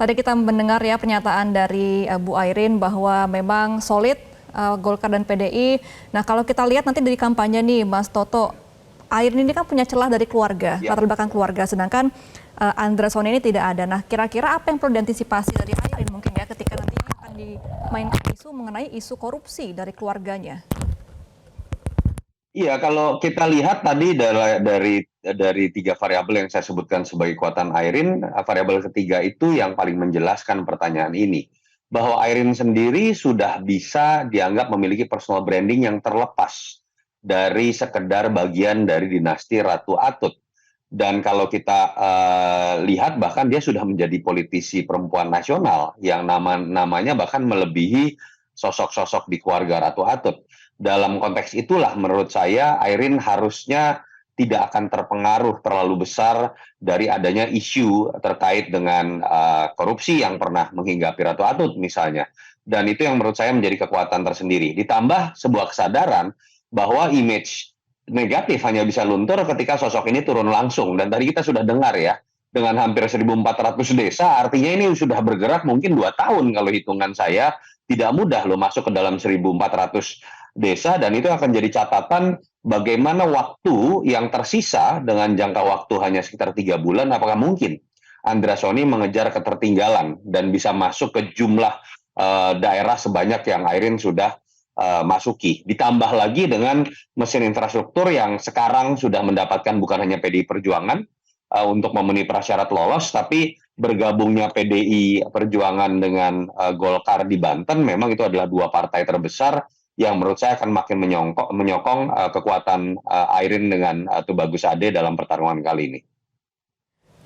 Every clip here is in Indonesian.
Tadi kita mendengar ya pernyataan dari Bu Airin bahwa memang solid Golkar dan PDI. Nah kalau kita lihat nanti dari kampanye nih Mas Toto, Airin ini kan punya celah dari keluarga, Ya. latar belakang keluarga, sedangkan Andra Soni ini tidak ada. Nah kira-kira apa yang perlu diantisipasi dari Airin mungkin ya ketika nanti akan dimainkan isu mengenai isu korupsi dari keluarganya? Iya, kalau kita lihat tadi dari tiga variabel yang saya sebutkan sebagai kekuatan Airin, variabel ketiga itu yang paling menjelaskan pertanyaan ini. Bahwa Airin sendiri sudah bisa dianggap memiliki personal branding yang terlepas dari sekedar bagian dari dinasti Ratu Atut. Dan kalau kita lihat bahkan dia sudah menjadi politisi perempuan nasional yang namanya bahkan melebihi sosok-sosok di keluarga Ratu Atut. Dalam konteks itulah menurut saya Airin harusnya tidak akan terpengaruh terlalu besar dari adanya isu terkait dengan korupsi yang pernah menghinggapi Ratu Atut misalnya. Dan itu yang menurut saya menjadi kekuatan tersendiri. Ditambah sebuah kesadaran bahwa image negatif hanya bisa luntur ketika sosok ini turun langsung. Dan tadi kita sudah dengar ya, dengan hampir 1.400 desa, artinya ini sudah bergerak mungkin 2 tahun kalau hitungan saya. Tidak mudah loh masuk ke dalam 1.400 desa, dan itu akan jadi catatan bagaimana waktu yang tersisa dengan jangka waktu hanya sekitar 3 bulan, apakah mungkin Andra Soni mengejar ketertinggalan dan bisa masuk ke jumlah daerah sebanyak yang Airin sudah masuki. Ditambah lagi dengan mesin infrastruktur yang sekarang sudah mendapatkan bukan hanya PDI Perjuangan untuk memenuhi prasyarat lolos, tapi bergabungnya PDI Perjuangan dengan Golkar di Banten, memang itu adalah dua partai terbesar yang menurut saya akan makin menyokong kekuatan Airin dengan Tubagus Ade dalam pertarungan kali ini.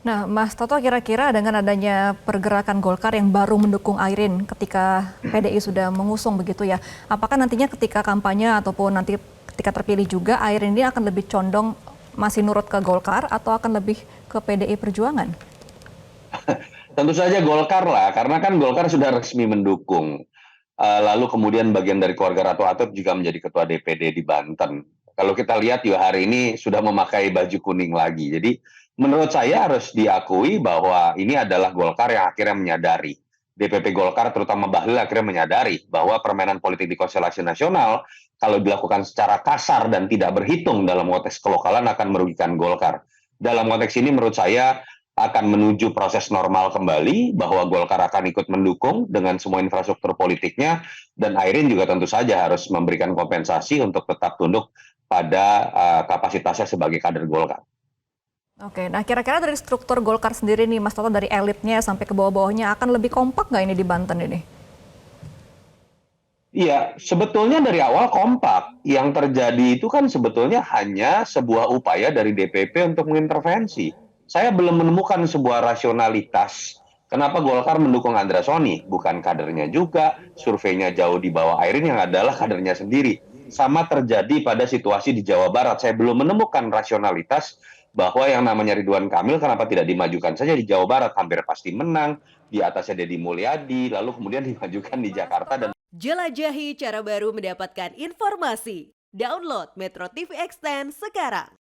Nah, Mas Toto kira-kira dengan adanya pergerakan Golkar yang baru mendukung Airin ketika PDI sudah mengusung begitu ya, apakah nantinya ketika kampanye ataupun nanti ketika terpilih juga Airin ini akan lebih condong masih nurut ke Golkar atau akan lebih ke PDI Perjuangan? Tentu saja Golkar lah, karena kan Golkar sudah resmi mendukung. Lalu kemudian bagian dari keluarga Ratu Atut juga menjadi ketua DPD di Banten. Kalau kita lihat juga hari ini sudah memakai baju kuning lagi. Jadi menurut saya harus diakui bahwa ini adalah Golkar yang akhirnya menyadari. DPP Golkar terutama Bahlil akhirnya menyadari bahwa permainan politik di konstelasi nasional kalau dilakukan secara kasar dan tidak berhitung dalam konteks kelokalan akan merugikan Golkar. Dalam konteks ini menurut saya akan menuju proses normal kembali, bahwa Golkar akan ikut mendukung dengan semua infrastruktur politiknya, dan Airin juga tentu saja harus memberikan kompensasi untuk tetap tunduk pada kapasitasnya sebagai kader Golkar. Oke, nah kira-kira dari struktur Golkar sendiri nih Mas Toto, dari elitnya sampai ke bawah-bawahnya akan lebih kompak nggak ini di Banten ini? Iya, sebetulnya dari awal kompak. Yang terjadi itu kan sebetulnya hanya sebuah upaya dari DPP untuk mengintervensi. Saya belum menemukan sebuah rasionalitas kenapa Golkar mendukung Andra Soni. Bukan kadernya juga, surveinya jauh di bawah Airin yang adalah kadernya sendiri. Sama terjadi pada situasi di Jawa Barat. Saya belum menemukan rasionalitas bahwa yang namanya Ridwan Kamil kenapa tidak dimajukan saja di Jawa Barat. Hampir pasti menang, di atasnya Deddy Mulyadi, lalu kemudian dimajukan di Jakarta dan Jelajahi cara baru mendapatkan informasi. Download Metro TV Extend sekarang.